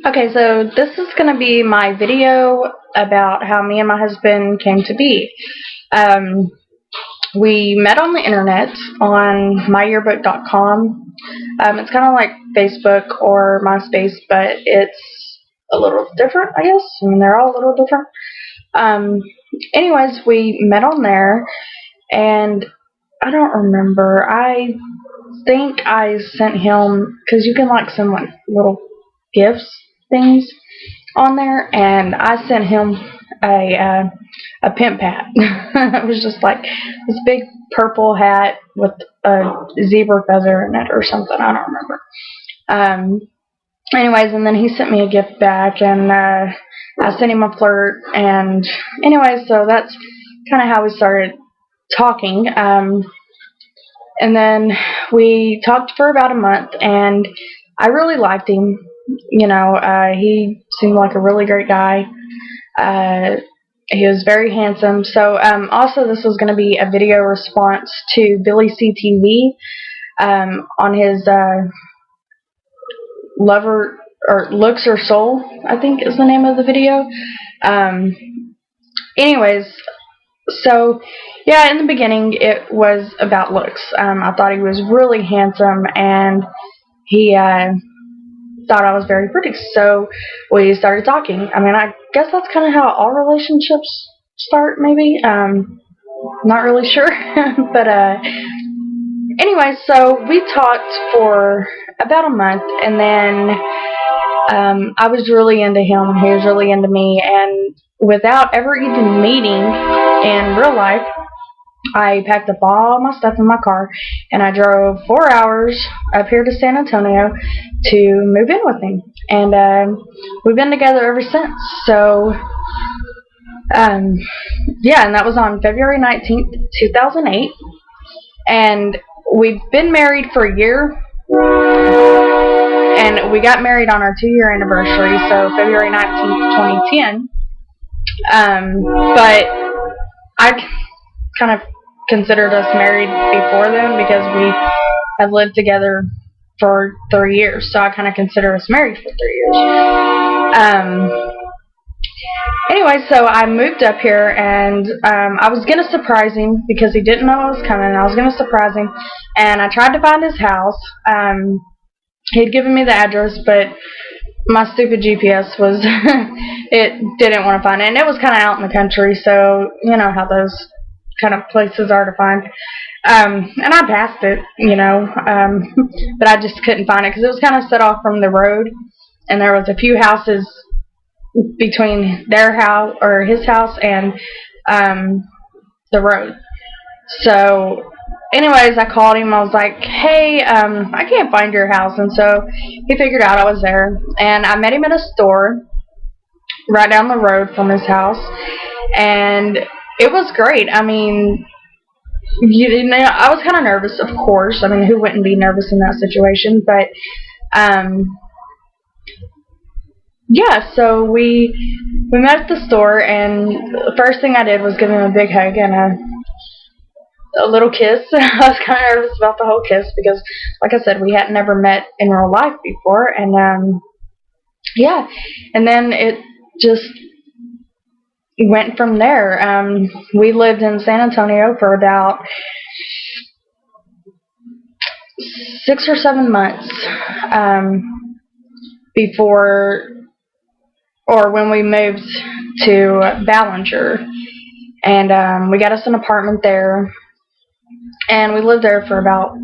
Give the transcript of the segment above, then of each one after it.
Okay, so this is going to be my video about how me and my husband came to be. Um, we met on the internet on myyearbook.com. It's kind of like Facebook or MySpace, but it's a little different, I guess. I mean, they're all a little different. Um, Anyways, we met on there, and I don't remember. I think I sent him, because you can like send like little gifts things on there, and I sent him a pimp hat. It was just like this big purple hat with a zebra feather in it or something. I don't remember. Anyways, and then he sent me a gift back, and I sent him a flirt, and anyways, so that's kind of how we started talking. And then we talked for about a month, and I really liked him. He seemed like a really great guy. He was very handsome. So, also, this was going to be a video response to BillyCtv on his Lover or Looks or Soul, I think is the name of the video. Anyways, so yeah, in the beginning it was about looks. I thought he was really handsome, and he thought I was very pretty. So we started talking. I mean, I guess that's kind of how all relationships start, maybe. Not really sure, but anyway, so we talked for about a month, and then I was really into him. He was really into me, and without ever even meeting in real life, I packed up all my stuff in my car, and I drove 4 hours up here to San Antonio to move in with him. And we've been together ever since. So, yeah, and that was on February 19th, 2008. And we've been married for a year. And we got married on our 2-year anniversary, so February 19th, 2010. But I kind of considered us married before then because we have lived together for 3 years, so I kind of consider us married for 3 years. Anyway, so I moved up here, and I was going to surprise him because he didn't know I was coming. I was going to surprise him, and I tried to find his house. He'd given me the address, but my stupid GPS was, it didn't want to find it, and it was kind of out in the country, so you know how those kind of places are to find. And I passed it, but I just couldn't find it because it was kind of set off from the road, and there was a few houses between their house or his house and the road. So anyways, I called him. I was like, hey, I can't find your house. And so he figured out I was there, and I met him at a store right down the road from his house, and it was great. I mean, I was kind of nervous, of course. I mean, who wouldn't be nervous in that situation? But yeah, so we met at the store, and the first thing I did was give him a big hug and a little kiss. I was kind of nervous about the whole kiss because, like I said, we hadn't never met in real life before, and yeah, and then it just went from there. We lived in San Antonio for about 6 or 7 months before, or when we moved to Ballinger, and we got us an apartment there, and we lived there for about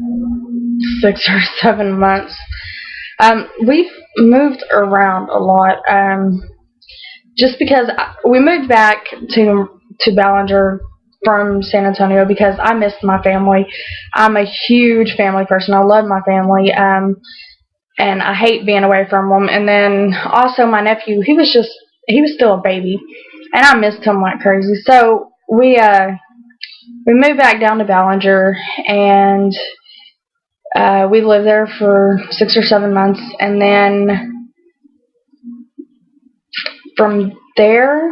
6 or 7 months. We've moved around a lot, just because we moved back to Ballinger from San Antonio because I missed my family. I'm a huge family person. I love my family, and I hate being away from them. And then also my nephew, he was still a baby, and I missed him like crazy. So we moved back down to Ballinger, and we lived there for 6 or 7 months, and then from there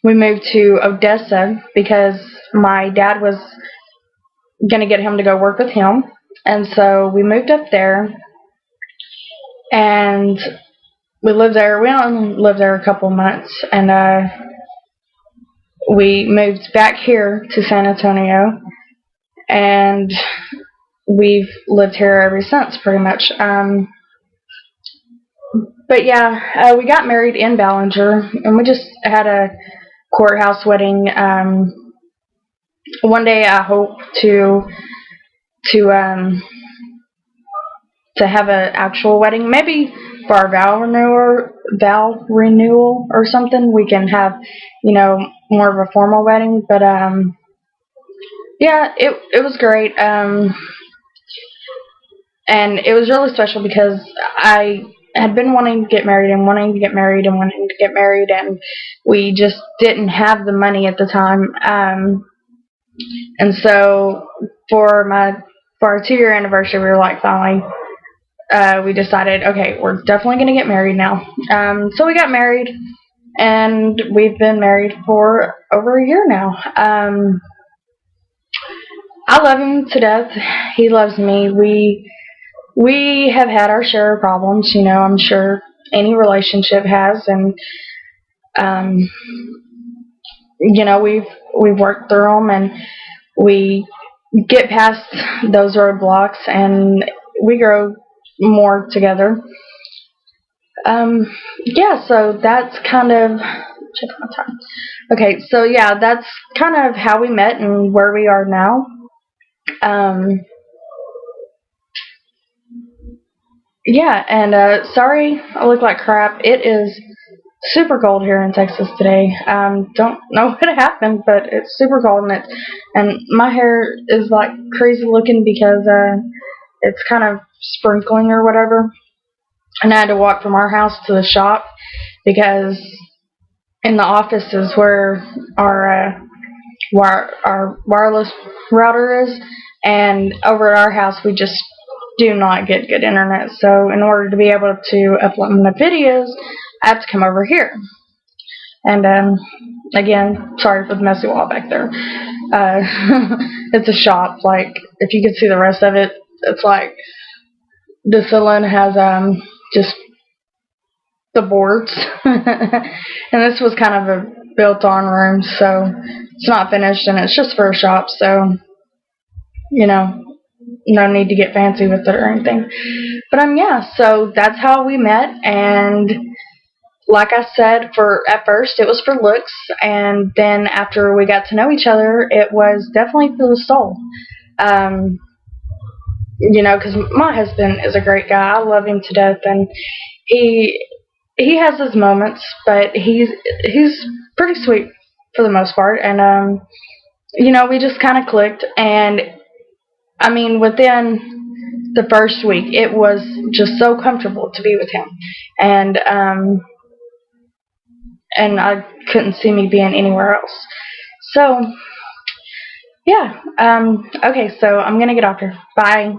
we moved to Odessa because my dad was going to get him to go work with him, and so we moved up there. And we lived there. We only lived there a couple months, and we moved back here to San Antonio, and we've lived here ever since, pretty much. But yeah, we got married in Ballinger, and we just had a courthouse wedding. One day, I hope to um, to have an actual wedding, maybe for our vow renewal or something. We can have, more of a formal wedding. But yeah, it was great. And it was really special because I had been wanting to get married and wanting to get married and wanting to get married, and we just didn't have the money at the time. And so for our 2-year anniversary, we were like, finally, we decided, okay, we're definitely going to get married now. So we got married, and we've been married for over a year now. I love him to death. He loves me. We have had our share of problems, I'm sure any relationship has, and we've worked through them, and we get past those roadblocks, and we grow more together. Yeah, so that's kind of, check my time. Okay, so yeah, that's kind of how we met and where we are now. Yeah, and sorry I look like crap. It is super cold here in Texas today. Don't know what happened, but it's super cold, and my hair is like crazy looking because it's kind of sprinkling or whatever. And I had to walk from our house to the shop because in the office is where our wireless router is, and over at our house we just do not get good internet. So in order to be able to upload the videos, I have to come over here. And again, sorry for the messy wall back there. It's a shop. Like, if you could see the rest of it, it's like the ceiling has just the boards. And this was kind of a built-on room, so it's not finished, and it's just for a shop, so no need to get fancy with it or anything. But yeah, so that's how we met. And like I said, at first it was for looks, and then after we got to know each other, it was definitely for the soul. Because my husband is a great guy. I love him to death, and he has his moments, but he's pretty sweet for the most part. And we just kind of clicked, and I mean, within the first week, it was just so comfortable to be with him, and I couldn't see me being anywhere else. So yeah, okay, so I'm gonna get off here. Bye.